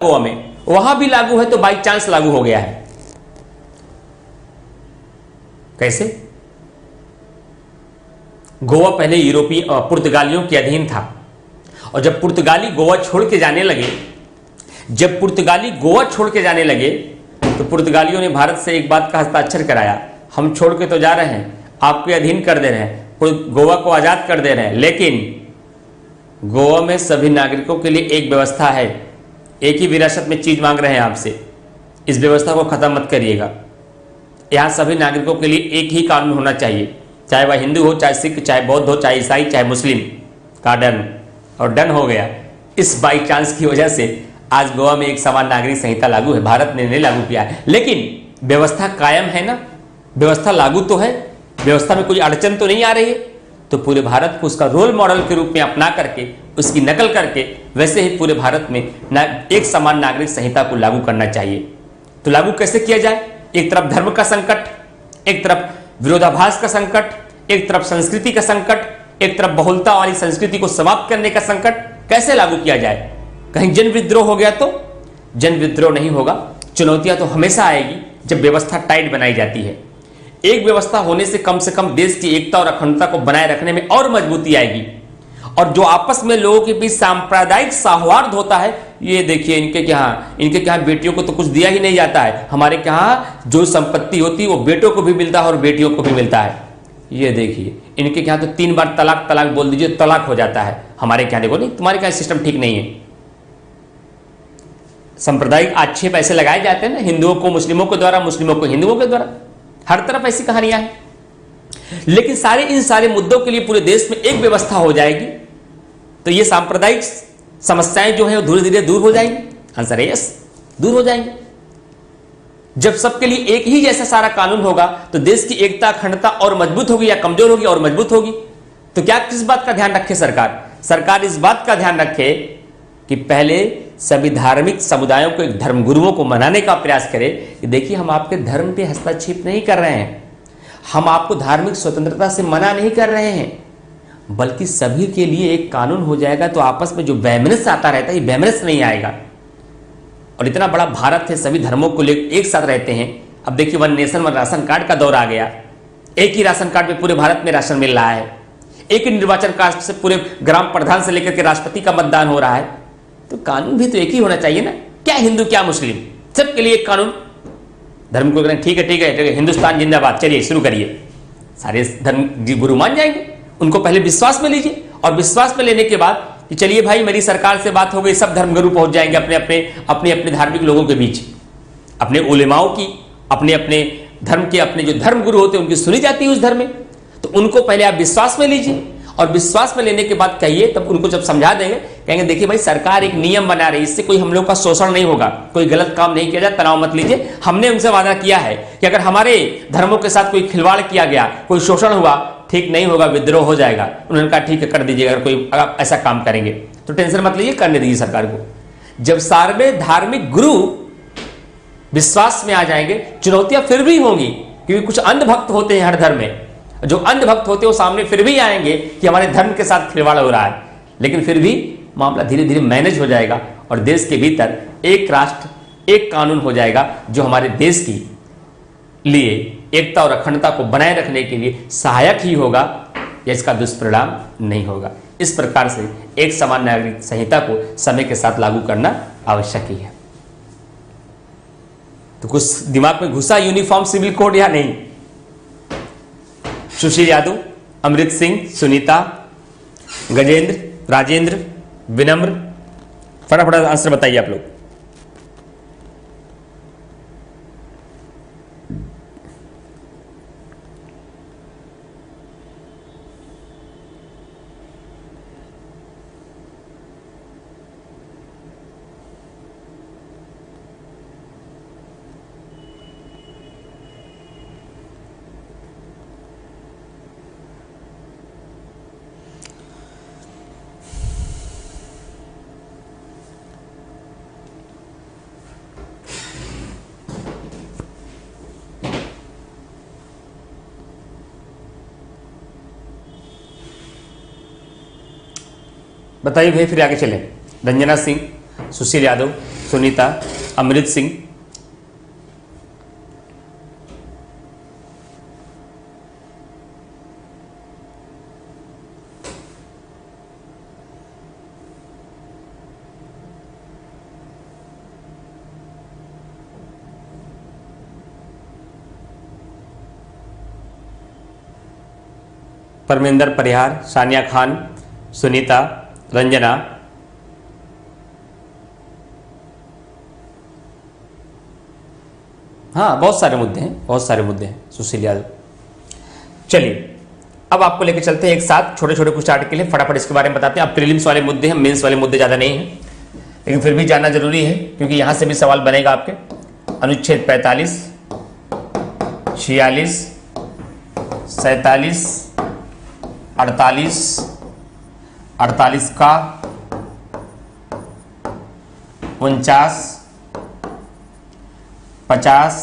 गोवा में, वहां भी लागू है तो बाई चांस लागू हो गया है। कैसे? गोवा पहले यूरोपीय पुर्तगालियों के अधीन था, और जब पुर्तगाली गोवा छोड़ के जाने लगे, तो पुर्तगालियों ने भारत से एक बात का हस्ताक्षर कराया, हम छोड़ के तो जा रहे हैं, आपके अधीन कर दे रहे हैं, गोवा को आजाद कर दे रहे हैं, लेकिन गोवा में सभी नागरिकों के लिए एक व्यवस्था है, एक ही विरासत में चीज मांग रहे हैं आपसे, इस व्यवस्था को खत्म मत करिएगा। यहां सभी नागरिकों के लिए एक ही कानून होना चाहिए, चाहे वह हिंदू हो, चाहे सिख, चाहे बौद्ध हो, चाहे ईसाई, चाहे मुस्लिम। का डन, और डन हो गया। इस बाई चांस की वजह से आज गोवा में एक समान नागरिक संहिता लागू है। भारत ने नहीं लागू किया है, लेकिन व्यवस्था कायम है ना, व्यवस्था लागू तो है, व्यवस्था में कोई अड़चन तो नहीं आ रही है। तो पूरे भारत को उसका रोल मॉडल के रूप में अपना करके, उसकी नकल करके, वैसे ही पूरे भारत में एक समान नागरिक संहिता को लागू करना चाहिए। तो लागू कैसे किया जाए? एक तरफ धर्म का संकट, एक तरफ विरोधाभास का संकट, एक तरफ संस्कृति का संकट, एक तरफ बहुलता वाली संस्कृति को समाप्त करने का संकट। कैसे लागू किया जाए? कहीं जन विद्रोह हो गया तो? जन विद्रोह नहीं होगा। चुनौतियां तो हमेशा आएगी जब व्यवस्था टाइट बनाई जाती है। एक व्यवस्था होने से कम देश की एकता और अखंडता को बनाए रखने में और मजबूती आएगी। और जो आपस में लोगों के बीच सांप्रदायिक सौहार्द होता है, ये देखिए इनके यहाँ बेटियों को तो कुछ दिया ही नहीं जाता है। हमारे यहाँ जो संपत्ति होती है वो बेटों को भी मिलता है और बेटियों को भी मिलता है। ये देखिए इनके यहाँ तो 3 बार तलाक बोल दीजिए, तलाक हो जाता है। हमारे यहाँ देखो नहीं, तुम्हारे यहाँ सिस्टम ठीक नहीं है। सांप्रदायिक आक्षेप ऐसे लगाए जाते हैं ना, हिंदुओं को मुस्लिमों के द्वारा, मुस्लिमों को हिंदुओं के द्वारा, हर तरफ ऐसी कहानियां हैं। लेकिन इन सारे मुद्दों के लिए पूरे देश में एक व्यवस्था हो जाएगी तो ये सांप्रदायिक समस्याएं जो है वो धीरे धीरे दूर हो जाएंगी। आंसर है यस, दूर हो जाएंगे। जब सबके लिए एक ही जैसा सारा कानून होगा तो देश की एकता अखंडता और मजबूत होगी या कमजोर होगी? और मजबूत होगी। तो क्या किस बात का ध्यान रखे सरकार इस बात का ध्यान रखे कि पहले सभी धार्मिक समुदायों को, एक धर्मगुरुओं को मनाने का प्रयास करे कि देखिए हम आपके धर्म पे हस्तक्षेप नहीं कर रहे हैं, हम आपको धार्मिक स्वतंत्रता से मना नहीं कर रहे हैं, बल्कि सभी के लिए एक कानून हो जाएगा तो आपस में जो वैमनस्य आता रहता है ये वैमनस्य नहीं आएगा। और इतना बड़ा भारत है, सभी धर्मों को लेकर एक साथ रहते हैं। अब देखिए one nation one ration card का दौर आ गया। एक ही राशन कार्ड में पूरे भारत में राशन मिल रहा है, एक ही निर्वाचन कार्ड से पूरे ग्राम प्रधान से लेकर के राष्ट्रपति का मतदान हो रहा है। तो कानून भी तो एक ही होना चाहिए ना, क्या हिंदू क्या मुस्लिम, सबके लिए एक कानून। धर्म को ठीक है, हिंदुस्तान जिंदाबाद, चलिए शुरू करिए। सारे धर्म गुरु मान जाएंगे, उनको पहले विश्वास में लीजिए, और विश्वास में लेने के बाद कि चलिए भाई मेरी सरकार से बात हो गई, सब धर्मगुरु पहुंच जाएंगे अपने धार्मिक लोगों के बीच, अपने उलेमाओं की, अपने धर्म के अपने जो धर्मगुरु होते हैं उनकी सुनी जाती है उस धर्म में। तो उनको पहले आप विश्वास में लीजिए, और विश्वास में लेने के बाद कहिए, तब उनको जब समझा देंगे, कहेंगे देखिए भाई सरकार एक नियम बना रही है, इससे कोई हम लोग का शोषण नहीं होगा, कोई गलत काम नहीं किया जाए, तनाव मत लीजिए। हमने उनसे वादा किया है कि अगर हमारे धर्मों के साथ कोई खिलवाड़ किया गया, कोई शोषण हुआ, ठीक नहीं होगा, विद्रोह हो जाएगा। उन्होंने कहा ठीक है कर दीजिएगा, अगर कोई ऐसा काम करेंगे तो टेंशन मत लीजिए, करने दीजिए सरकार को। जब सारे धार्मिक गुरु विश्वास में आ जाएंगे, चुनौतियां फिर भी होंगी, क्योंकि कुछ अंधभक्त होते हैं हर धर्म में, जो अंधभक्त होते हैं वो सामने फिर भी आएंगे कि हमारे धर्म के साथ खिलवाड़ हो रहा है, लेकिन फिर भी मामला धीरे धीरे मैनेज हो जाएगा और देश के भीतर एक राष्ट्र एक कानून हो जाएगा जो हमारे देश की लिए एकता और अखंडता को बनाए रखने के लिए सहायक ही होगा, या इसका दुष्परिणाम नहीं होगा। इस प्रकार से एक समान नागरिक संहिता को समय के साथ लागू करना आवश्यक ही है। तो कुछ दिमाग में घुसा यूनिफॉर्म सिविल कोड या नहीं? सुशील यादव, अमृत सिंह, सुनीता, गजेंद्र, राजेंद्र, विनम्र, फटाफट आंसर बताइए आप लोग। बताइए भाई, फिर आगे चलें। रंजना सिंह, सुशील यादव, सुनीता, अमृत सिंह, परमेंद्र परिहार, सानिया खान, सुनीता, रंजना, हाँ बहुत सारे मुद्दे हैं, बहुत सारे मुद्दे हैं। सुशील यादव, चलिए अब आपको लेकर चलते हैं एक साथ, छोटे छोटे कुछ आर्टिकल हैं, फटाफट इसके बारे में बताते हैं। अब प्रीलिम्स वाले मुद्दे हैं, मेंस वाले मुद्दे ज़्यादा नहीं हैं, लेकिन फिर भी जानना जरूरी है क्योंकि यहां से भी सवाल बनेगा आपके। अनुच्छेद 45, 46, 47, 48, 48 का 49, 50,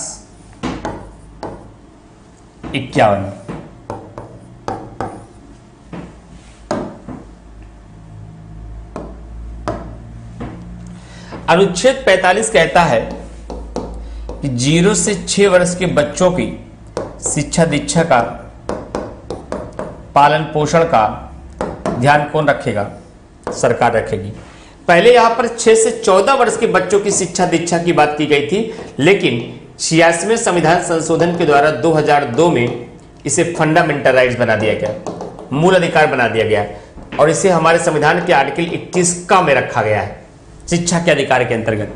51। अनुच्छेद 45 कहता है कि 0 से 6 वर्ष के बच्चों की शिक्षा दीक्षा का पालन पोषण का ध्यान कौन रखेगा? सरकार रखेगी। पहले यहां पर 6 से 14 वर्ष के बच्चों की शिक्षा दीक्षा की बात की गई थी, लेकिन 86वें संविधान संशोधन के द्वारा 2002 में इसे फंडामेंटल राइट्स बना दिया गया, मूल अधिकार बना दिया गया और इसे हमारे संविधान के आर्टिकल 21 का में रखा गया है शिक्षा के अधिकार के अंतर्गत।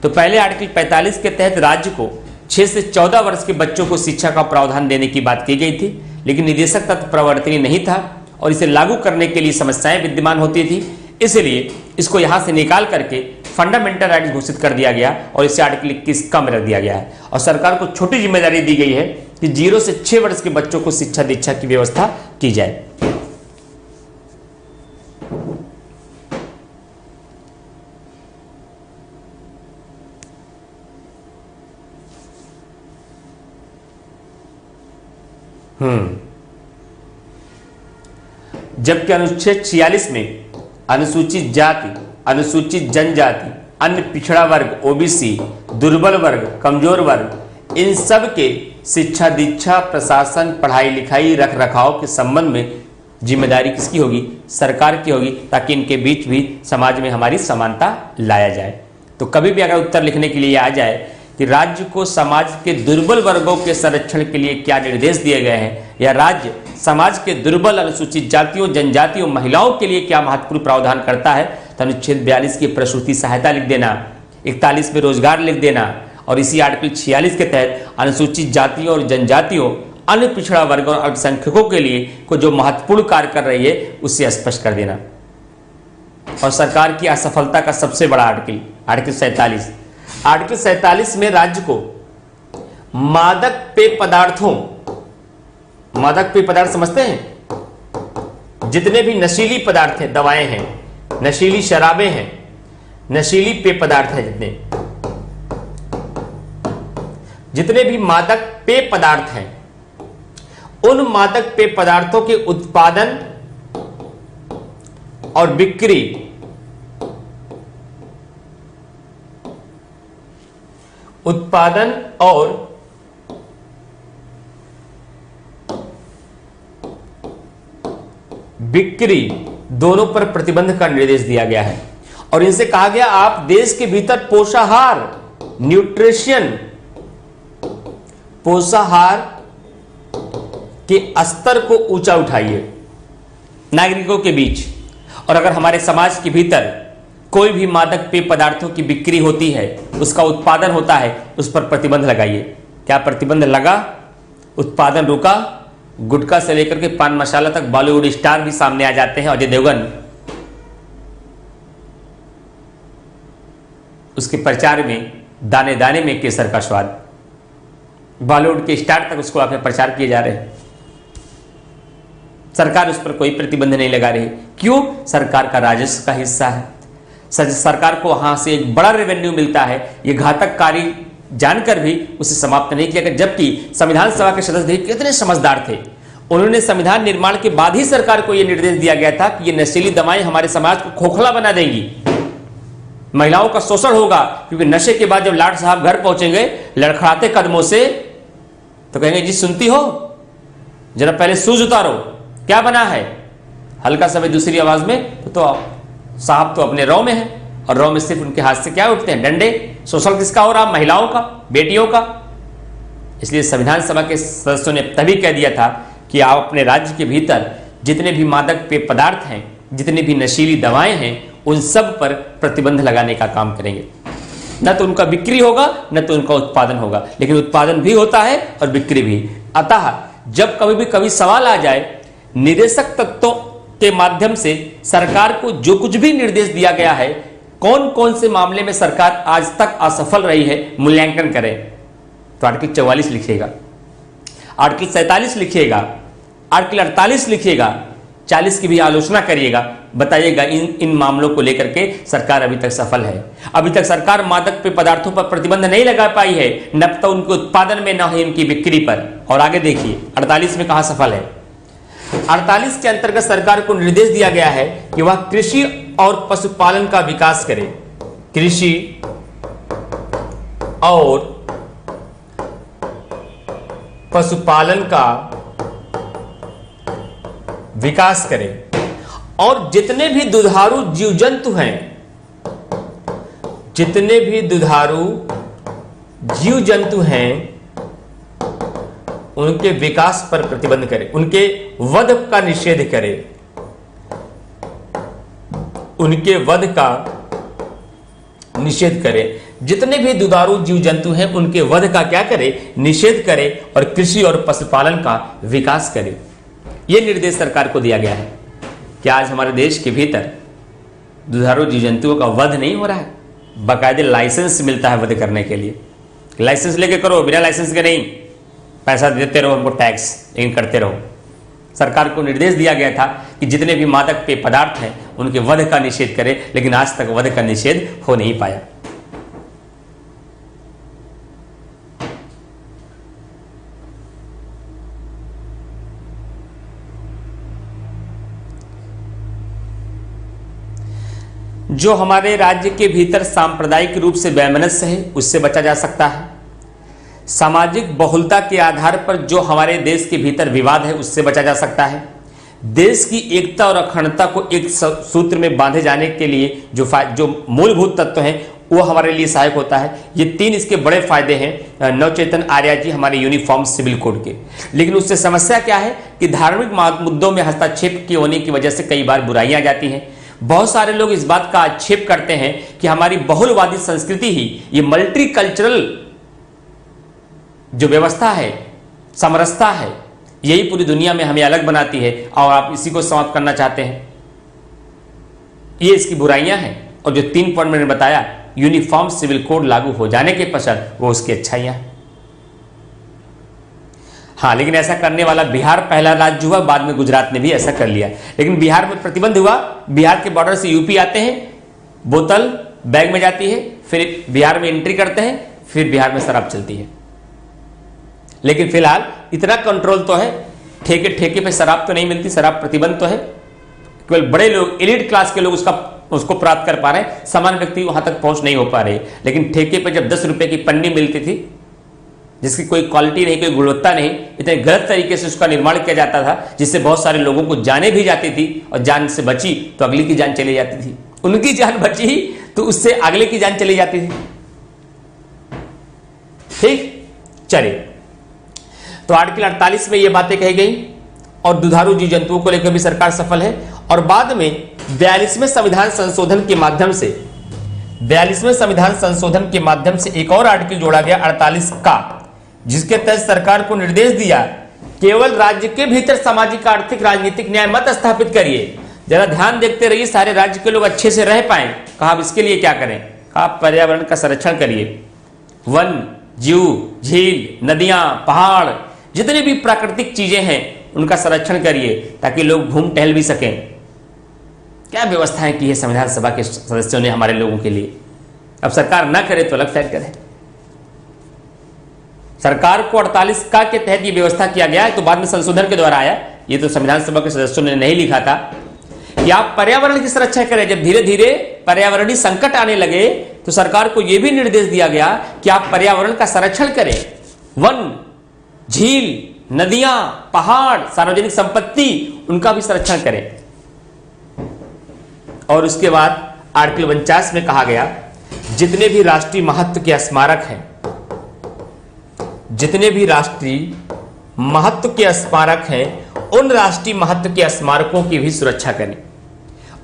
तो पहले आर्टिकल 45 के तहत राज्य को 6 से 14 वर्ष के बच्चों को शिक्षा का प्रावधान देने की बात की गई थी, लेकिन निदेशक तत्व प्रवर्तनीय नहीं था और इसे लागू करने के लिए समस्याएं विद्यमान होती थी, इसलिए इसको यहां से निकाल करके फंडामेंटल राइट्स घोषित कर दिया गया और इसे आर्टिकल 21 का में रख दिया गया है। और सरकार को छोटी जिम्मेदारी दी गई है कि 0 से 6 वर्ष के बच्चों को शिक्षा दीक्षा की व्यवस्था की जाए। जबकि अनुच्छेद 46 में अनुसूचित जाति, अनुसूचित जनजाति, अन्य पिछड़ा वर्ग, ओबीसी, दुर्बल वर्ग, कमजोर वर्ग, इन सब के शिक्षा दीक्षा, प्रशासन, पढ़ाई लिखाई, रख रखाव के संबंध में जिम्मेदारी किसकी होगी? सरकार की होगी, ताकि इनके बीच भी समाज में हमारी समानता लाया जाए। तो कभी भी अगर उत्तर लिखने के लिए आ जाए कि राज्य को समाज के दुर्बल वर्गों के संरक्षण के लिए क्या निर्देश दिए गए हैं, या राज्य समाज के दुर्बल अनुसूचित जातियों, जनजातियों, महिलाओं के लिए क्या महत्वपूर्ण प्रावधान करता है, तो अनुच्छेद 42 की प्रसूति सहायता लिख देना, 41 में रोजगार लिख देना और इसी आर्टिकल 46 के तहत अनुसूचित जातियों और जनजातियों, अन्य पिछड़ा वर्ग और अल्पसंख्यकों के लिए को जो महत्वपूर्ण कार्य कर रही है उसे स्पष्ट कर देना। और सरकार की असफलता का सबसे बड़ा आर्टिकल, आर्टिकल 47। आर्टिकल 47 में राज्य को मादक पेय पदार्थों, मादक पेय पदार्थ समझते हैं? जितने भी नशीली पदार्थ हैं, दवाएं हैं, नशीली शराबें हैं, नशीली पेय पदार्थ हैं, जितने भी मादक पेय पदार्थ हैं, उन मादक पेय पदार्थों के उत्पादन और बिक्री, उत्पादन और बिक्री दोनों पर प्रतिबंध का निर्देश दिया गया है। और इनसे कहा गया आप देश के भीतर पोषाहार, न्यूट्रिशन, पोषाहार के स्तर को ऊंचा उठाइए नागरिकों के बीच। और अगर हमारे समाज के भीतर कोई भी मादक पेय पदार्थों की बिक्री होती है, उसका उत्पादन होता है, उस पर प्रतिबंध लगाइए। क्या प्रतिबंध लगा? उत्पादन रुका। गुटखा से लेकर के पान मसाला तक बॉलीवुड स्टार भी सामने आ जाते हैं। अजय देवगन, उसके प्रचार में दाने दाने में केसर का स्वाद, बॉलीवुड के स्टार तक उसको अपने प्रचार किए जा रहे हैं। सरकार उस पर कोई प्रतिबंध नहीं लगा रही। क्यों? सरकार का राजस्व का हिस्सा है, सरकार को वहां से एक बड़ा रेवेन्यू मिलता है। ये घातक कार्य जानकर भी उसे समाप्त नहीं किया गया, जबकि संविधान सभा के सदस्य कितने समझदार थे। उन्होंने संविधान निर्माण के बाद ही सरकार को यह निर्देश दिया गया था कि ये नशीली दवाएं हमारे समाज को खोखला बना देंगी, महिलाओं का शोषण होगा, क्योंकि नशे के बाद जब लाट साहब घर पहुंचेंगे लड़खड़ाते कदमों से, तो कहेंगे जी सुनती हो, जरा पहले शूज उतारो, क्या बना है, हल्का सा दूसरी आवाज में, तो साहब तो अपने रौ में है, और रौ में सिर्फ उनके हाथ से क्या उठते हैं, डंडे। शोषण किसका हो रहा, महिलाओं का, बेटियों का। इसलिए संविधान सभा के सदस्यों ने तभी कह दिया था कि आप अपने राज्य के भीतर जितने भी मादक पेय पदार्थ हैं, जितनी भी नशीली दवाएं हैं, उन सब पर प्रतिबंध लगाने का काम करेंगे। न तो उनका बिक्री होगा, न तो उनका उत्पादन होगा, लेकिन उत्पादन भी होता है और बिक्री भी। अतः जब कभी सवाल आ जाए, निदेशक तत्वों के माध्यम से सरकार को जो कुछ भी निर्देश दिया गया है, कौन कौन से मामले में सरकार आज तक असफल रही है, मूल्यांकन करें, तो आर्टिकल 44 लिखिएगा, आर्टिकल 47 लिखिएगा, आर्टिकल 48 लिखिएगा, 40 की भी आलोचना करिएगा, बताइएगा इन मामलों को लेकर के सरकार अभी तक सफल है। अभी तक सरकार मादक पेय पदार्थों पर प्रतिबंध नहीं लगा पाई है, न तो उनके उत्पादन में, न ही उनकी बिक्री पर। और आगे देखिए 48 में कहां सफल है। 48 के अंतर्गत सरकार को निर्देश दिया गया है कि वह कृषि और पशुपालन का विकास करे, कृषि और पशुपालन का विकास करे, और जितने भी दुधारू जीव जंतु हैं, जितने भी दुधारू जीव जंतु हैं, उनके विकास पर प्रतिबंध करे, उनके वध का निषेध करे, उनके वध का निषेध करे। जितने भी दुधारू जीव जंतु हैं उनके वध का क्या करे, निषेध करे, और कृषि और पशुपालन का विकास करे। यह निर्देश सरकार को दिया गया है। क्या आज हमारे देश के भीतर दुधारू जीव जंतुओं का वध नहीं हो रहा है? बाकायदे लाइसेंस मिलता है वध करने के लिए, लाइसेंस लेके करो, बिना लाइसेंस के नहीं, पैसा देते रहो हमको टैक्स, लेकिन करते रहो। सरकार को निर्देश दिया गया था कि जितने भी मादक पेय पदार्थ हैं उनके वध का निषेध करे, लेकिन आज तक वध का निषेध हो नहीं पाया। जो हमारे राज्य के भीतर सांप्रदायिक रूप से वैमनस्य है उससे बचा जा सकता है। सामाजिक बहुलता के आधार पर जो हमारे देश के भीतर विवाद है उससे बचा जा सकता है। देश की एकता और अखंडता को एक सूत्र में बांधे जाने के लिए जो मूलभूत तत्व हैं वो हमारे लिए सहायक होता है। ये 3 इसके बड़े फायदे हैं नवचेतन आर्या जी हमारे यूनिफॉर्म सिविल कोड के। लेकिन उससे समस्या क्या है कि धार्मिक मुद्दों में हस्तक्षेप के होने की वजह से कई बार बुराइयां जाती हैं। बहुत सारे लोग इस बात का आक्षेप करते हैं कि हमारी बहुलवादी संस्कृति ही, ये मल्टी कल्चरल जो व्यवस्था है, समरसता है, यही पूरी दुनिया में हमें अलग बनाती है, और आप इसी को समाप्त करना चाहते हैं। ये इसकी बुराइयां हैं, और जो 3 पॉइंट मैंने बताया, यूनिफॉर्म सिविल कोड लागू हो जाने के पश्चात वो उसकी अच्छाइयां हैं। हाँ, लेकिन ऐसा करने वाला बिहार पहला राज्य हुआ, बाद में गुजरात ने भी ऐसा कर लिया। लेकिन बिहार में प्रतिबंध हुआ, बिहार के बॉर्डर से यूपी आते हैं, बोतल बैग में जाती है, फिर बिहार में एंट्री करते हैं, फिर बिहार में शराब चलती है। लेकिन फिलहाल इतना कंट्रोल तो है, ठेके पे शराब तो नहीं मिलती, शराब प्रतिबंध तो है, केवल बड़े लोग, एलिट क्लास के लोग उसको प्राप्त कर पा रहे हैं, सामान्य व्यक्ति वहां तक पहुंच नहीं हो पा रहे। लेकिन ठेके पे जब 10 रुपए की पन्नी मिलती थी, जिसकी कोई क्वालिटी नहीं, कोई गुणवत्ता नहीं, इतने गलत तरीके से उसका निर्माण किया जाता था, जिससे बहुत सारे लोगों को जाने भी जाती थी, और जान से बची तो अगली की जान चली जाती थी, उनकी जान बची तो उससे अगले की जान चली जाती थी। ठीक, चलिए, तो आर्टिकल 48 में ये बातें कही गई, और दुधारू जीव जंतुओं को लेकर भी सरकार सफल है। और बाद में 42वें संविधान संशोधन के माध्यम से 42वें संविधान संशोधन के माध्यम से एक और आर्टिकल जोड़ा गया 48 का, जिसके तहत सरकार को निर्देश दिया केवल राज्य के भीतर सामाजिक, आर्थिक, राजनीतिक न्याय मत स्थापित करिए। जरा ध्यान देखते रहिए, सारे राज्य के लोग अच्छे से रह पाए। कहा अब इसके लिए क्या करें? कहा पर्यावरण का संरक्षण करिए, वन, जीव, झील, नदियां, पहाड़, जितनी भी प्राकृतिक चीजें हैं उनका संरक्षण करिए, ताकि लोग घूम टहल भी सकें। क्या व्यवस्थाएं की है संविधान सभा के सदस्यों ने हमारे लोगों के लिए। अब सरकार ना करे तो अलग फैल करे। सरकार को 48 का के तहत ये व्यवस्था किया गया है, तो बाद में संशोधन के द्वारा आया। ये तो संविधान सभा के सदस्यों ने नहीं लिखा था कि आप पर्यावरण की सुरक्षा करें। जब धीरे धीरे पर्यावरणीय संकट आने लगे तो सरकार को यह भी निर्देश दिया गया कि आप पर्यावरण का संरक्षण करें। वन, झील, नदियां, पहाड़, सार्वजनिक संपत्ति, उनका भी संरक्षण करें। और उसके बाद आर्टिकल 49 में कहा गया जितने भी राष्ट्रीय महत्व के स्मारक हैं, जितने भी राष्ट्रीय महत्व के स्मारक हैं, उन राष्ट्रीय महत्व के स्मारकों की भी सुरक्षा करें।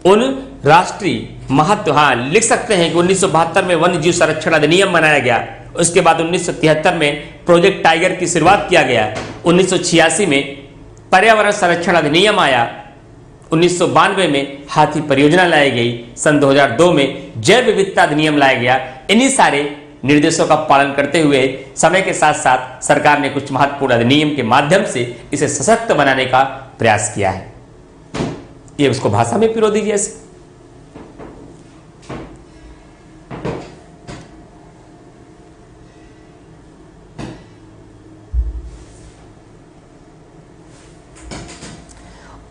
उन राष्ट्रीय महत्व, हाँ लिख सकते हैं कि 1972 में वन्य जीव संरक्षण अधिनियम बनाया गया। उसके बाद 1973 में प्रोजेक्ट टाइगर की शुरुआत किया गया। 1986 में पर्यावरण संरक्षण अधिनियम आया। 1992 में हाथी परियोजना लाई गई। सन 2002 में जैव विविधता अधिनियम लाया गया। इन्हीं सारे निर्देशों का पालन करते हुए समय के साथ साथ सरकार ने कुछ महत्वपूर्ण अधिनियम के माध्यम से इसे सशक्त बनाने का प्रयास किया है। ये उसको भाषा में पिरो दीजिए ऐसे।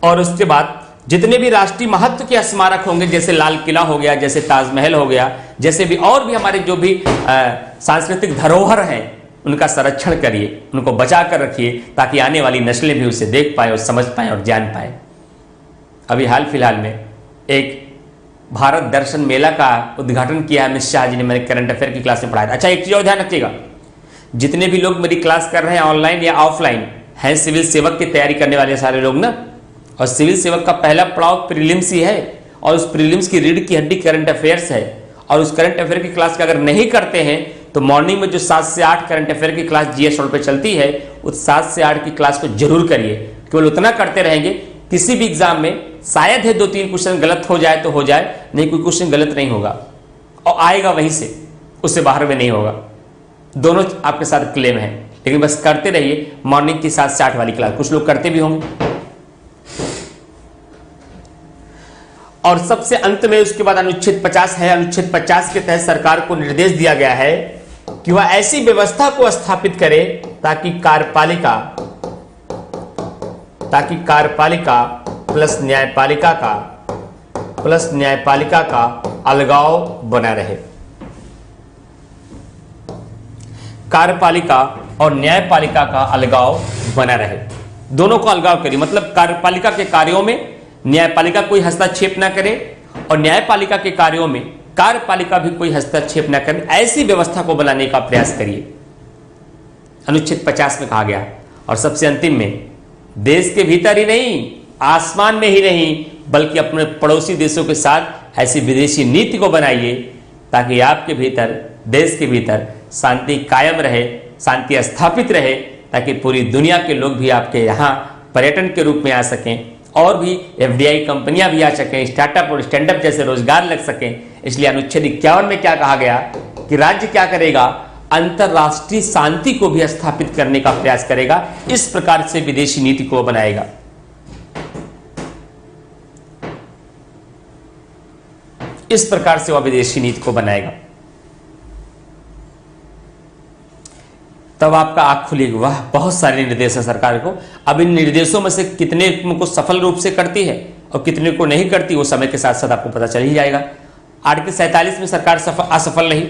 और उसके बाद जितने भी राष्ट्रीय महत्व के स्मारक होंगे, जैसे लाल किला हो गया, जैसे ताजमहल हो गया, जैसे भी और भी हमारे जो भी सांस्कृतिक धरोहर हैं, उनका संरक्षण करिए, उनको बचा कर रखिए ताकि आने वाली नस्लें भी उसे देख पाए और समझ पाए और जान पाए। अभी हाल फिलहाल में एक भारत दर्शन मेला का उद्घाटन किया अमित शाह जी ने, मैंने करंट अफेयर की क्लास में पढ़ाया था। अच्छा, एक चीज और ध्यान रखिएगा, जितने भी लोग मेरी क्लास कर रहे हैं ऑनलाइन या ऑफलाइन हैं, सिविल सेवक की तैयारी करने वाले सारे लोग ना, और सिविल सेवक का पहला पड़ाव प्रीलिम्स ही है, और उस प्रीलिम्स की रीढ़ की हड्डी करंट अफेयर्स है। और उस करंट अफेयर की क्लास का अगर नहीं करते हैं तो मॉर्निंग में जो 7 से 8 करंट अफेयर की क्लास जीएस रोड पे चलती है, उस 7 से 8 की क्लास को जरूर करिए। केवल उतना करते रहेंगे, किसी भी एग्जाम में शायद है 2-3 क्वेश्चन गलत हो जाए तो हो जाए, नहीं कोई क्वेश्चन गलत नहीं होगा और आएगा वहीं से, उससे बाहर में नहीं होगा। दोनों आपके साथ क्लेम है, लेकिन बस करते रहिए मॉर्निंग की 7 से 8 वाली क्लास। कुछ लोग करते भी होंगे। और सबसे अंत में उसके बाद अनुच्छेद 50 है। अनुच्छेद 50 के तहत सरकार को निर्देश दिया गया है कि वह ऐसी व्यवस्था को स्थापित करे ताकि कार्यपालिका प्लस न्यायपालिका का अलगाव बना रहे। कार्यपालिका और न्यायपालिका का अलगाव बना रहे, दोनों को अलगाव करिए। मतलब कार्यपालिका के कार्यों में न्यायपालिका कोई हस्तक्षेप ना करे और न्यायपालिका के कार्यों में कार्यपालिका भी कोई हस्तक्षेप ना करे, ऐसी व्यवस्था को बनाने का प्रयास करिए, अनुच्छेद 50 में कहा गया। और सबसे अंतिम में, देश के भीतर ही नहीं, आसमान में ही नहीं, बल्कि अपने पड़ोसी देशों के साथ ऐसी विदेशी नीति को बनाइए ताकि आपके भीतर, देश के भीतर शांति कायम रहे, शांति स्थापित रहे, ताकि पूरी दुनिया के लोग भी आपके यहाँ पर्यटन के रूप में आ सकें और भी एफडीआई कंपनियां भी आ सकें, स्टार्टअप और स्टैंड अप जैसे रोजगार लग सकें। इसलिए अनुच्छेद 51 में क्या कहा गया कि राज्य क्या करेगा, अंतरराष्ट्रीय शांति को भी स्थापित करने का प्रयास करेगा। इस प्रकार से विदेशी नीति को बनाएगा। इस प्रकार से वह विदेशी नीति को बनाएगा। तब आपका आंख खुलेगी, वाह बहुत सारे निर्देश है सरकार को। अब इन निर्देशों में से कितने को सफल रूप से करती है और कितने को नहीं करती, वो समय के साथ साथ आपको पता चल ही जाएगा। आर्टिकल 47 में सरकार असफल रही,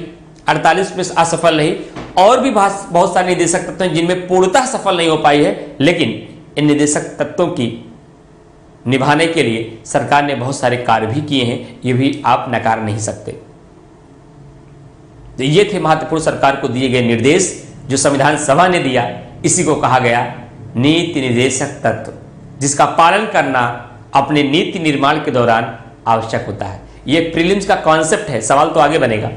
48 में असफल रही, और भी बहुत सारे निदेशक तत्व हैं जिनमें पूर्णतः सफल नहीं हो पाई है। लेकिन इन निदेशक तत्वों की निभाने के लिए सरकार ने बहुत सारे कार्य भी किए हैं, ये भी आप नकार नहीं सकते। तो ये थे महत्वपूर्ण सरकार को दिए गए निर्देश जो संविधान सभा ने दिया। इसी को कहा गया नीति निर्देशक तत्व, जिसका पालन करना अपने नीति निर्माण के दौरान आवश्यक होता है। यह प्रीलिम्स का कॉन्सेप्ट है, सवाल तो आगे बनेगा।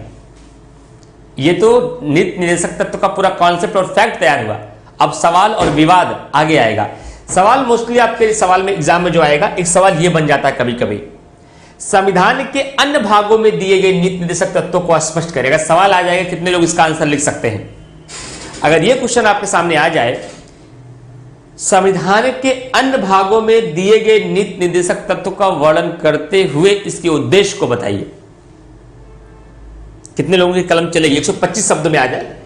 ये तो नीति निर्देशक तत्व का पूरा कॉन्सेप्ट और फैक्ट तैयार हुआ। अब सवाल और विवाद आगे आएगा। सवाल मोस्टली आपके सवाल में एग्जाम में जो आएगा, एक सवाल यह बन जाता है कभी कभी, संविधान के अन्य भागों में दिए गए नीति निर्देशक तत्वों को स्पष्ट करेगा। सवाल आ जाएगा, कितने लोग इसका आंसर लिख सकते हैं? अगर यह क्वेश्चन आपके सामने आ जाए, संविधान के अन्य भागों में दिए गए नीति निर्देशक तत्व का वर्णन करते हुए इसके उद्देश्य को बताइए, कितने लोगों की कलम चलेगी? 125 शब्द में आ जाए,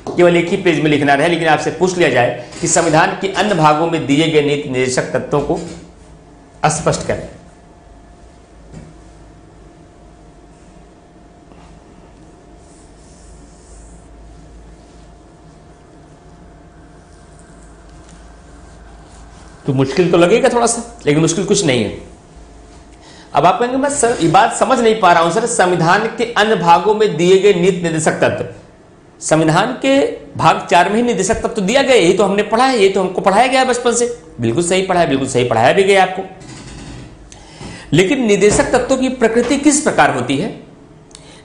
केवल एक ही पेज में लिखना रहे। लेकिन आपसे पूछ लिया जाए कि संविधान के अन्य भागों में दिए गए नीति निर्देशक तत्वों को स्पष्ट करें, तो मुश्किल तो लगेगा थोड़ा सा, लेकिन मुश्किल कुछ नहीं है। अब आप कहेंगे मैं सर ये बात समझ नहीं पा रहा हूं सर, संविधान के अन्य भागों में दिए गए नीति निर्देशक तत्व, संविधान के भाग 4 में ही निर्देशक तत्व दिया गया, यही तो हमने पढ़ा है, यही तो हमको पढ़ाया गया है बचपन से। बिल्कुल सही पढ़ा है, बिल्कुल सही पढ़ाया भी गया आपको। लेकिन निर्देशक तत्वों की प्रकृति किस प्रकार होती है,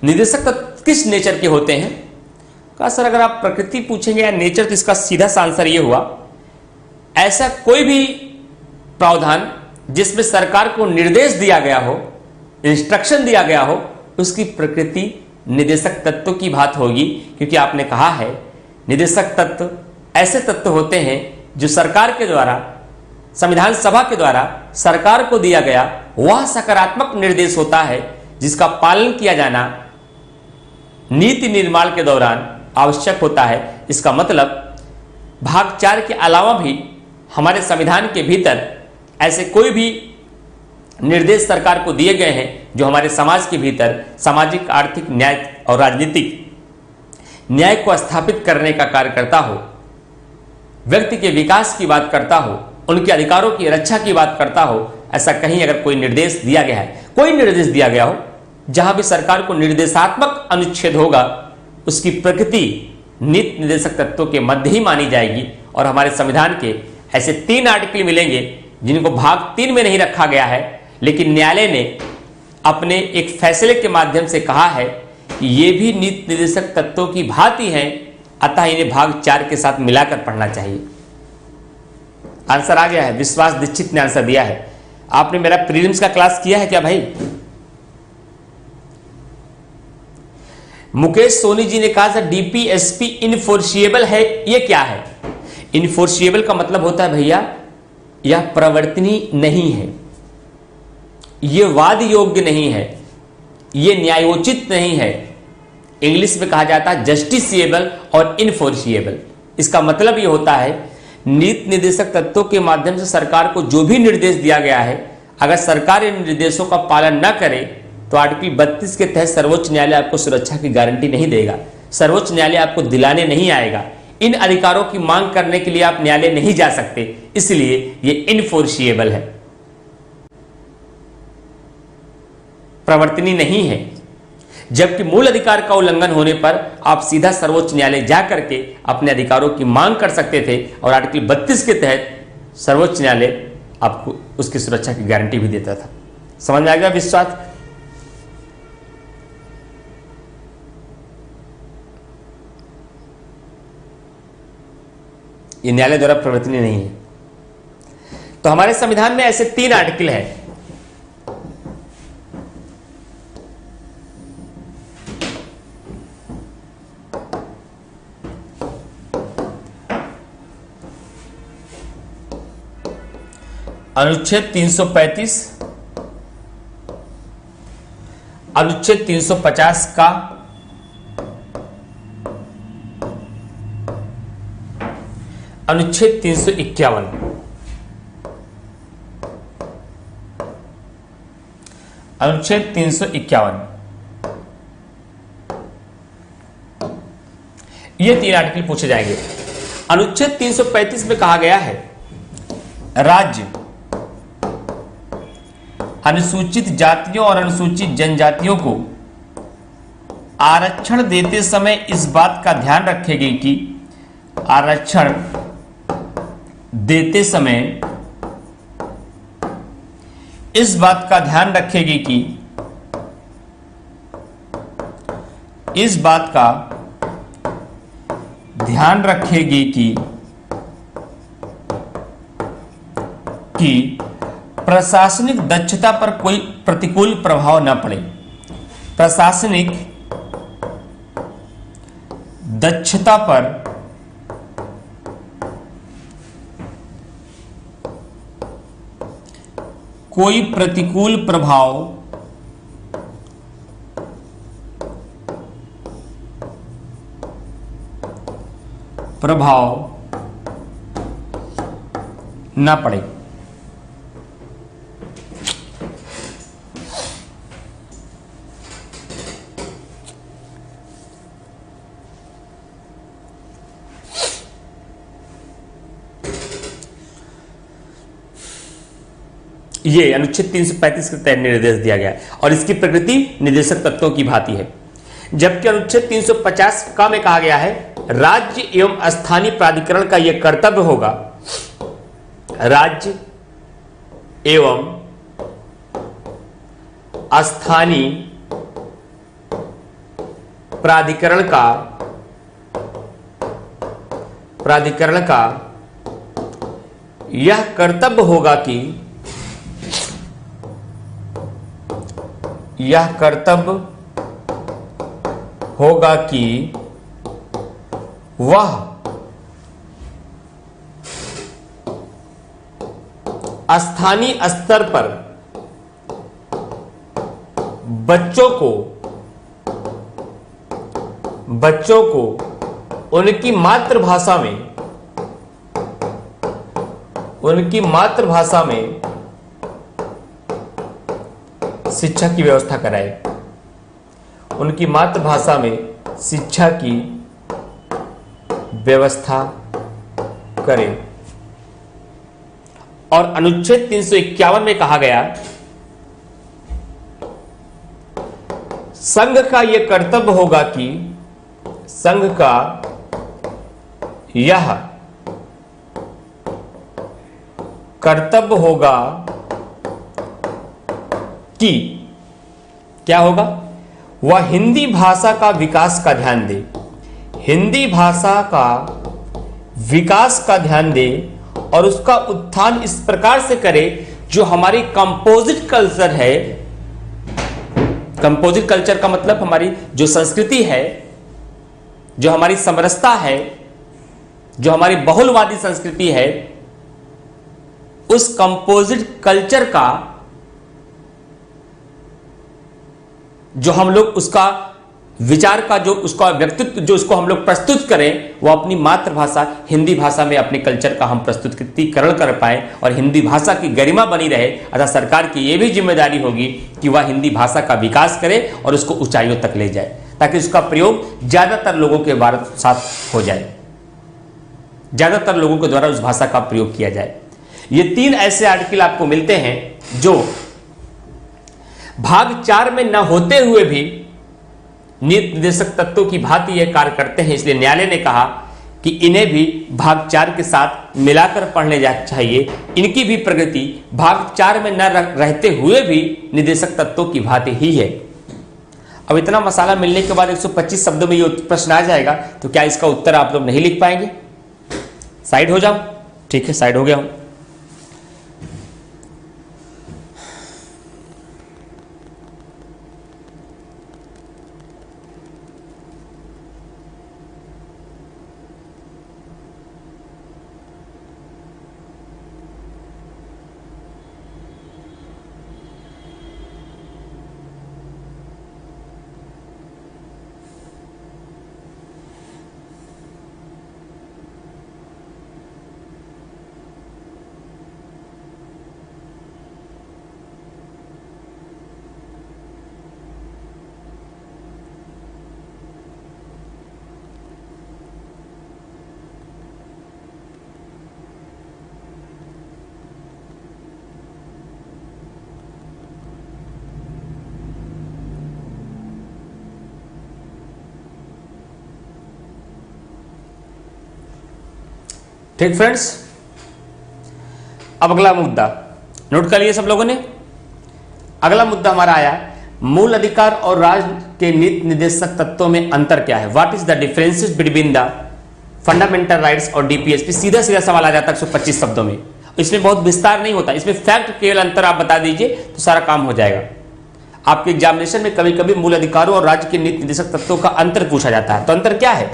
निर्देशक तत्व किस नेचर के होते हैं? कहा सर अगर आप प्रकृति पूछेंगे या नेचर, तो इसका सीधा सा आंसर ये हुआ, ऐसा कोई भी प्रावधान जिसमें सरकार को निर्देश दिया गया हो, इंस्ट्रक्शन दिया गया हो, उसकी प्रकृति निर्देशक तत्व की बात होगी। क्योंकि आपने कहा है निर्देशक तत्व ऐसे तत्व होते हैं जो सरकार के द्वारा, संविधान सभा के द्वारा सरकार को दिया गया वह सकारात्मक निर्देश होता है जिसका पालन किया जाना नीति निर्माण के दौरान आवश्यक होता है। इसका मतलब भाग 4 के अलावा भी हमारे संविधान के भीतर ऐसे कोई भी निर्देश सरकार को दिए गए हैं जो हमारे समाज के भीतर सामाजिक, आर्थिक, न्याय और राजनीतिक न्याय को स्थापित करने का कार्य करता हो, व्यक्ति के विकास की बात करता हो, उनके अधिकारों की रक्षा की बात करता हो। ऐसा कहीं अगर कोई निर्देश दिया गया है, कोई निर्देश दिया गया हो, जहां भी सरकार को निर्देशात्मक अनुच्छेद होगा, उसकी प्रकृति नीति निर्देशक तत्वों के मध्य ही मानी जाएगी। और हमारे संविधान के ऐसे 3 आर्टिकल मिलेंगे जिनको भाग 3 में नहीं रखा गया है, लेकिन न्यायालय ने अपने एक फैसले के माध्यम से कहा है कि ये भी नीति निर्देशक तत्वों की भांति हैं, अतः इन्हें भाग 4 के साथ मिलाकर पढ़ना चाहिए। आंसर आ गया है, विश्वास दीक्षित ने आंसर दिया है। आपने मेरा प्रीलिम्स का क्लास किया है क्या भाई? मुकेश सोनी जी ने कहा था डीपीएसपी इनफोर्सिएबल है, ये क्या है? इनफोर्सिएबल का मतलब होता है भैया यह प्रवर्तनीय नहीं है, यह वाद योग्य नहीं है, यह न्यायोचित नहीं है। इंग्लिश में कहा जाता है जस्टिसिएबल और इनफोर्सिएबल। इसका मतलब यह होता है नीति निर्देशक तत्वों के माध्यम से सरकार को जो भी निर्देश दिया गया है, अगर सरकार इन निर्देशों का पालन न करे तो आर्टिकल 32 के तहत सर्वोच्च न्यायालय आपको सुरक्षा की गारंटी नहीं देगा, सर्वोच्च न्यायालय आपको दिलाने नहीं आएगा। इन अधिकारों की मांग करने के लिए आप न्यायालय नहीं जा सकते, इसलिए ये इनफोर्सिएबल है, प्रवर्तनीय नहीं है। जबकि मूल अधिकार का उल्लंघन होने पर आप सीधा सर्वोच्च न्यायालय जाकर के अपने अधिकारों की मांग कर सकते थे और आर्टिकल 32 के तहत सर्वोच्च न्यायालय आपको उसकी सुरक्षा की गारंटी भी देता था। समझ में आ गया विश्वास? ये न्यायालय द्वारा प्रवर्तनीय नहीं है। तो हमारे संविधान में ऐसे 3 आर्टिकल हैं। अनुच्छेद 335, अनुच्छेद 350 का अनुच्छेद 351, अनुच्छेद 351, ये 3 आर्टिकल पूछे जाएंगे। अनुच्छेद 335 में कहा गया है राज्य अनुसूचित जातियों और अनुसूचित जनजातियों को आरक्षण देते समय इस बात का ध्यान रखेगी कि आरक्षण देते समय इस बात का ध्यान रखेगी कि इस बात का ध्यान रखेगी कि प्रशासनिक दक्षता पर कोई प्रतिकूल प्रभाव न पड़े। प्रशासनिक दक्षता पर कोई प्रतिकूल प्रभाव न पड़े। ये अनुच्छेद 335 के तहत निर्देश दिया गया है और इसकी प्रकृति निदेशक तत्वों की भांति है। जबकि अनुच्छेद 350 का में कहा गया है राज्य एवं स्थानीय प्राधिकरण का यह कर्तव्य होगा, राज्य एवं स्थानीय प्राधिकरण का यह कर्तव्य होगा कि वह स्थानीय स्तर पर बच्चों को उनकी मातृभाषा में शिक्षा की व्यवस्था कराए, उनकी मातृभाषा में शिक्षा की व्यवस्था करें। और अनुच्छेद 351 में कहा गया संघ का यह कर्तव्य होगा कि संघ का यह कर्तव्य होगा कि क्या होगा, वह हिंदी भाषा का विकास का ध्यान दे, हिंदी भाषा का विकास का ध्यान दे और उसका उत्थान इस प्रकार से करे जो हमारी कंपोजिट कल्चर है। कंपोजिट कल्चर का मतलब हमारी जो संस्कृति है, जो हमारी समरसता है, जो हमारी बहुलवादी संस्कृति है, उस कंपोजिट कल्चर का जो हम लोग उसका विचार का जो उसका व्यक्तित्व जो उसको हम लोग प्रस्तुत करें, वो अपनी मातृभाषा हिंदी भाषा में अपने कल्चर का हम प्रस्तुतिकरण कर पाए और हिंदी भाषा की गरिमा बनी रहे। अतः सरकार की यह भी जिम्मेदारी होगी कि वह हिंदी भाषा का विकास करे और उसको ऊंचाइयों तक ले जाए, ताकि उसका प्रयोग ज्यादातर लोगों के साथ हो जाए, ज्यादातर लोगों के द्वारा उस भाषा का प्रयोग किया जाए। ये 3 ऐसे आर्टिकल आपको मिलते हैं जो भाग 4 में न होते हुए भी नीति निर्देशक तत्वों की भांति यह कार्य करते हैं। इसलिए न्यायालय ने कहा कि इन्हें भी भाग 4 के साथ मिलाकर पढ़ने जाना चाहिए। इनकी भी प्रगति भाग 4 में न रहते हुए भी निर्देशक तत्वों की भांति ही है। अब इतना मसाला मिलने के बाद 125 शब्दों में ये प्रश्न आ जाएगा, तो क्या इसका उत्तर आप लोग नहीं लिख पाएंगे? साइड हो जाओ। ठीक है, साइड हो गया हूं। ठीक फ्रेंड्स, अब अगला मुद्दा नोट कर लिए सब लोगों ने। अगला मुद्दा हमारा आया मूल अधिकार और राज्य के नीति निर्देशक तत्वों में अंतर क्या है। What is the differences between the fundamental rights और डीपीएसपी। सीधा सीधा सवाल आ जाता है 125 शब्दों में। इसमें बहुत विस्तार नहीं होता, इसमें फैक्ट केवल अंतर आप बता दीजिए तो सारा काम हो जाएगा। आपके एग्जामिनेशन में कभी कभी मूल अधिकारों और राज्य के नीति निर्देशक तत्वों का अंतर पूछा जाता है, तो अंतर क्या है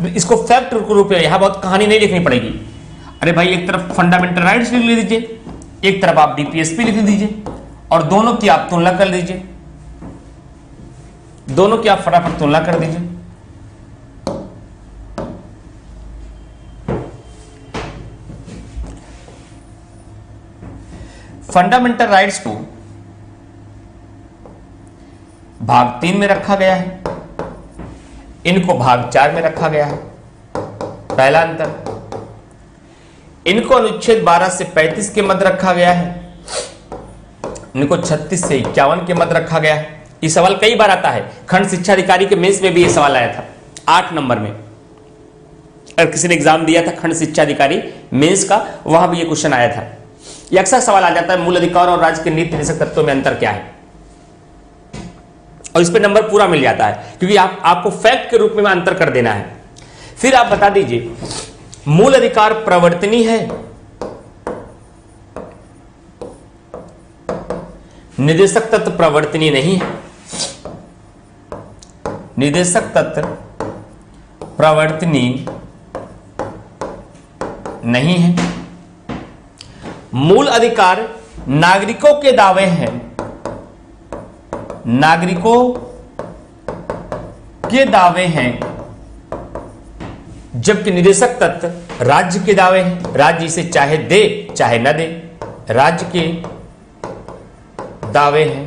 इसको फैक्ट रूप में यहां बहुत कहानी नहीं लिखनी पड़ेगी। अरे भाई, एक तरफ फंडामेंटल राइट्स लिख लीजिए, एक तरफ आप डीपीएसपी लिख दीजिए और दोनों की आप तुलना कर लीजिए, दोनों की आप फटाफट तुलना कर दीजिए। फंडामेंटल राइट्स को भाग 3 में रखा गया है, इनको भाग 4 में रखा गया है। पहला अंतर, इनको अनुच्छेद 12 से 35 के मध्य रखा गया है इनको 36 से 51 के मध्य रखा गया है। ये सवाल कई बार आता है, खंड शिक्षा अधिकारी के मेंस में भी ये सवाल आया था 8 नंबर में। अगर किसी ने एग्जाम दिया था खंड शिक्षा अधिकारी मेंस का, वहां भी ये क्वेश्चन आया था। ये अक्सर सवाल आ जाता है, मूल अधिकार और राज्य के नीति निर्देशक तत्वों में अंतर क्या है, और इस पे नंबर पूरा मिल जाता है, क्योंकि आपको फैक्ट के रूप में अंतर कर देना है। फिर आप बता दीजिए मूल अधिकार प्रवर्तनीय है, निदेशक तत्व प्रवर्तनीय नहीं है। निदेशक तत्व प्रवर्तनीय नहीं है। मूल अधिकार नागरिकों के दावे हैं, नागरिकों के दावे हैं, जबकि निदेशक तत्व राज्य के दावे हैं। राज्य इसे चाहे दे चाहे न दे, राज्य के दावे हैं।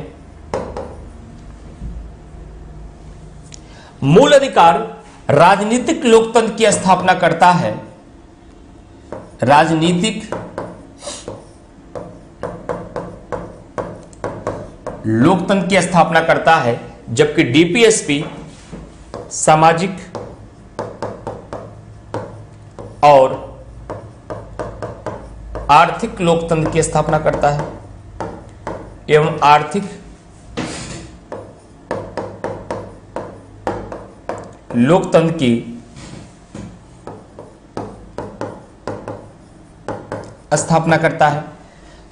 मूल अधिकार राजनीतिक लोकतंत्र की स्थापना करता है, राजनीतिक लोकतंत्र की स्थापना करता है, जबकि डीपीएसपी सामाजिक और आर्थिक लोकतंत्र की स्थापना करता है एवं आर्थिक लोकतंत्र की स्थापना करता है।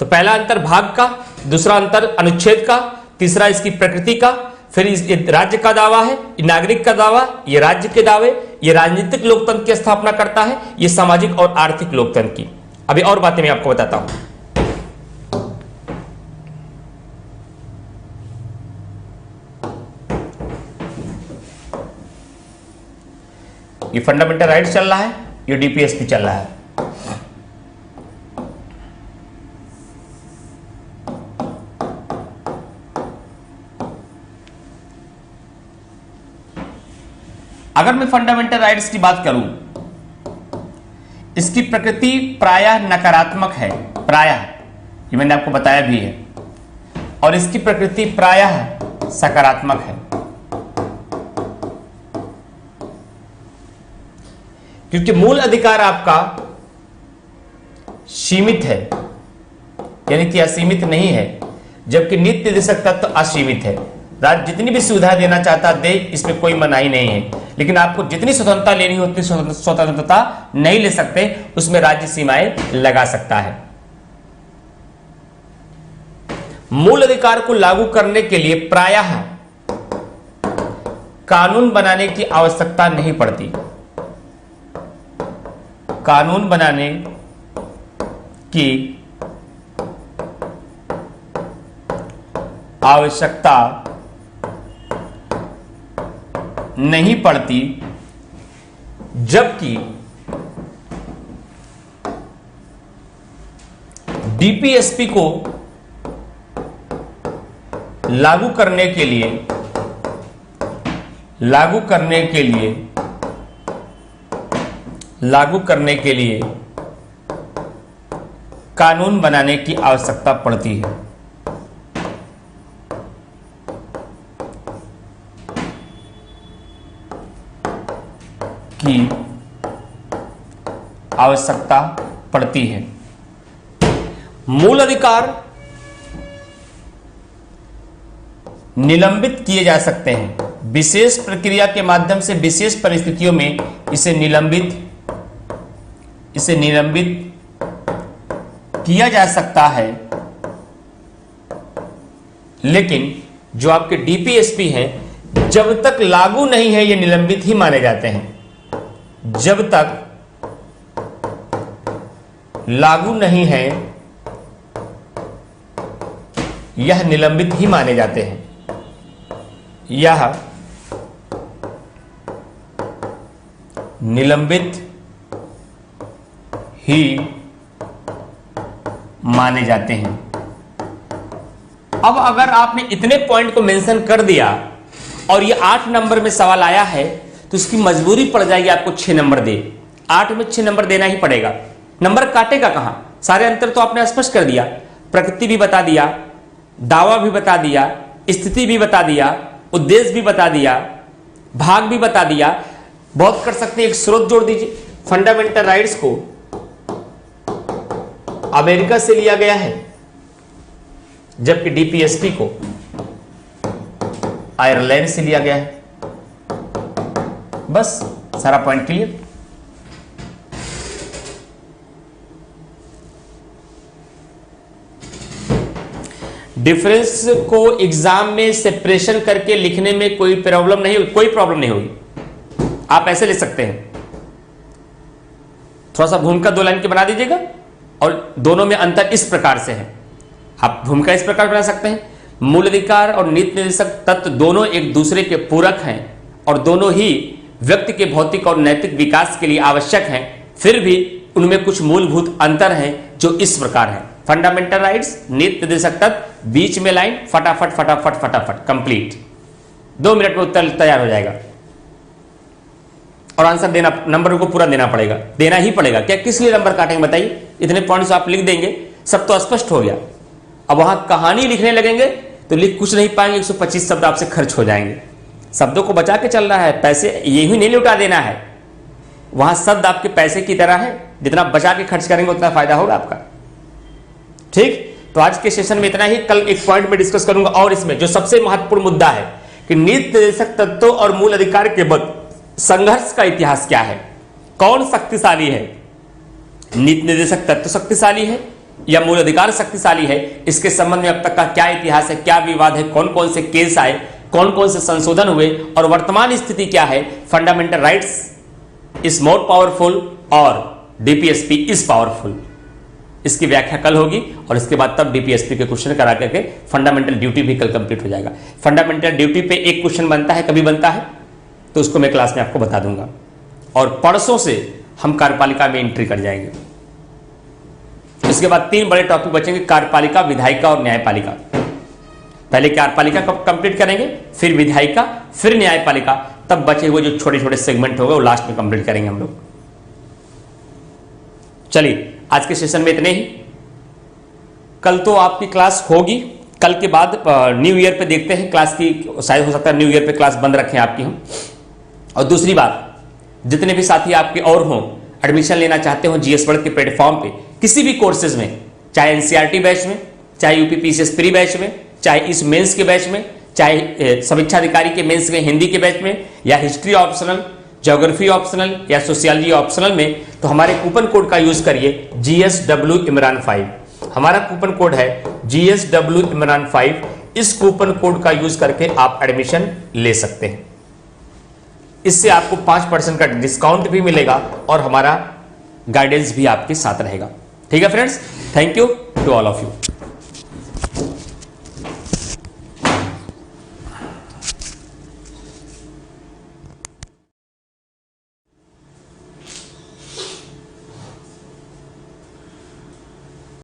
तो पहला अंतर भाग का, दूसरा अंतर अनुच्छेद का, तीसरा इसकी प्रकृति का, फिर ये राज्य का दावा है, ये नागरिक का दावा, ये राज्य के दावे, ये राजनीतिक लोकतंत्र की स्थापना करता है, ये सामाजिक और आर्थिक लोकतंत्र की। अभी और बातें मैं आपको बताता हूं। ये फंडामेंटल राइट्स चल रहा है, ये डीपीएसपी चल रहा है। अगर मैं फंडामेंटल राइट्स की बात करूं, इसकी प्रकृति प्रायः नकारात्मक है, प्रायः, ये मैंने आपको बताया भी है, और इसकी प्रकृति प्रायः सकारात्मक है। क्योंकि मूल अधिकार आपका सीमित है, यानी कि असीमित नहीं है, जबकि नीति निर्देशक तत्व असीमित है। राज्य जितनी भी सुविधा देना चाहता दे, इसमें कोई मनाही नहीं है, लेकिन आपको जितनी स्वतंत्रता लेनी हो उतनी स्वतंत्रता नहीं ले सकते, उसमें राज्य सीमाएं लगा सकता है। मूल अधिकार को लागू करने के लिए प्रायः कानून बनाने की आवश्यकता नहीं पड़ती, कानून बनाने की आवश्यकता नहीं पड़ती, जबकि डीपीएसपी को लागू करने के लिए कानून बनाने की आवश्यकता पड़ती है। की आवश्यकता पड़ती है। मूल अधिकार निलंबित किए जा सकते हैं, विशेष प्रक्रिया के माध्यम से विशेष परिस्थितियों में इसे निलंबित किया जा सकता है, लेकिन जो आपके डीपीएसपी हैं, जब तक लागू नहीं है ये निलंबित ही माने जाते हैं। जब तक लागू नहीं है यह निलंबित ही माने जाते हैं, यह निलंबित ही माने जाते हैं। अब अगर आपने इतने पॉइंट को मेंशन कर दिया और ये 8 नंबर में सवाल आया है, तो इसकी मजबूरी पड़ जाएगी आपको 6 नंबर दे। 8 में 6 नंबर देना ही पड़ेगा। नंबर काटेगा कहां? सारे अंतर तो आपने स्पष्ट कर दिया, प्रकृति भी बता दिया, दावा भी बता दिया, स्थिति भी बता दिया, उद्देश्य भी बता दिया, भाग भी बता दिया। बहुत कर सकते हैं, एक स्रोत जोड़ दीजिए। फंडामेंटल राइट्स को अमेरिका से लिया गया है, जबकि डीपीएसपी को आयरलैंड से लिया गया है। बस सारा पॉइंट क्लियर। डिफरेंस को एग्जाम में सेपरेशन करके लिखने में कोई प्रॉब्लम नहीं होगी। आप ऐसे लिख सकते हैं, थोड़ा सा भूमिका 2 लाइन की बना दीजिएगा और दोनों में अंतर इस प्रकार से है। आप भूमिका इस प्रकार बना सकते हैं, मूल अधिकार और नीति निर्देशक तत्व दोनों एक दूसरे के पूरक हैं और दोनों ही व्यक्ति के भौतिक और नैतिक विकास के लिए आवश्यक हैं, फिर भी उनमें कुछ मूलभूत अंतर हैं जो इस प्रकार हैं। फंडामेंटल राइट्स, नीति निर्देशक तत्व, बीच में लाइन, फटाफट फटाफट फटाफट कंप्लीट। 2 मिनट में उत्तर तैयार हो जाएगा और आंसर देना, नंबर को पूरा देना पड़ेगा, देना ही पड़ेगा। क्या किस लिए नंबर काटेंगे बताइए? इतने पॉइंट्स आप लिख देंगे, सब तो स्पष्ट हो गया। अब वहां कहानी लिखने लगेंगे तो लिख कुछ नहीं पाएंगे, 125 शब्द आपसे खर्च हो जाएंगे। शब्दों को बचा के चल रहा है, पैसे यही नहीं लुटा देना है। वहां शब्द आपके पैसे की तरह है, जितना बचा के खर्च करेंगे उतना फायदा होगा आपका। ठीक, तो आज के सेशन में इतना ही। कल एक पॉइंट में डिस्कस करूंगा और इसमें जो सबसे महत्वपूर्ण मुद्दा है कि नीति निर्देशक तत्वों और मूल अधिकार के मध्य संघर्ष का इतिहास क्या है, कौन शक्तिशाली है, नीति निर्देशक तत्व शक्तिशाली है या मूल अधिकार शक्तिशाली है, इसके संबंध में अब तक का क्या इतिहास है, क्या विवाद है, कौन कौन से केस आए, कौन कौन से संशोधन हुए और वर्तमान स्थिति क्या है। Fundamental rights is more powerful और डीपीएसपी इज पावरफुल, इसकी व्याख्या कल होगी और इसके बाद तब डीपीएसपी के क्वेश्चन करा करके फंडामेंटल ड्यूटी भी कल कंप्लीट हो जाएगा। फंडामेंटल ड्यूटी पे एक क्वेश्चन बनता है, कभी बनता है तो उसको मैं क्लास में आपको बता दूंगा और परसों से हम कार्यपालिका में एंट्री कर जाएंगे। इसके बाद 3 बड़े टॉपिक बचेंगे, कार्यपालिका, विधायिका और न्यायपालिका। पहले कार्यपालिका कंप्लीट करेंगे, फिर विधायिका, फिर न्यायपालिका, तब बचे हुए जो छोटे छोटे सेगमेंट होंगे वो लास्ट में कंप्लीट करेंगे हम लोग। चलिए आज के सेशन में इतने ही। कल तो आपकी क्लास होगी, कल के बाद न्यू ईयर पे देखते हैं क्लास की, शायद हो सकता है न्यू ईयर पे क्लास बंद रखें आपकी हम। और दूसरी बात, जितने भी साथी आपके और हों, एडमिशन लेना चाहते हो जीएस वर्ल्ड के प्लेटफॉर्म पे किसी भी कोर्सेज में, चाहे एनसीईआरटी बैच में, चाहे यूपीपीसीएस प्री बैच में, चाहे इस मेंस के बैच में, चाहे समीक्षा अधिकारी के मेंस के हिंदी के बैच में, या हिस्ट्री ऑप्शनल, ज्योग्राफी ऑप्शनल या सोशियोलॉजी ऑप्शनल में, तो हमारे कूपन कोड का यूज करिए GSW Imran 5। हमारा कूपन कोड है GSW Imran 5। इस कूपन कोड का यूज करके आप एडमिशन ले सकते हैं। इससे आपको 5% का डिस्काउंट भी मिलेगा और हमारा गाइडेंस भी आपके साथ रहेगा। ठीक है friends, thank you to all of you.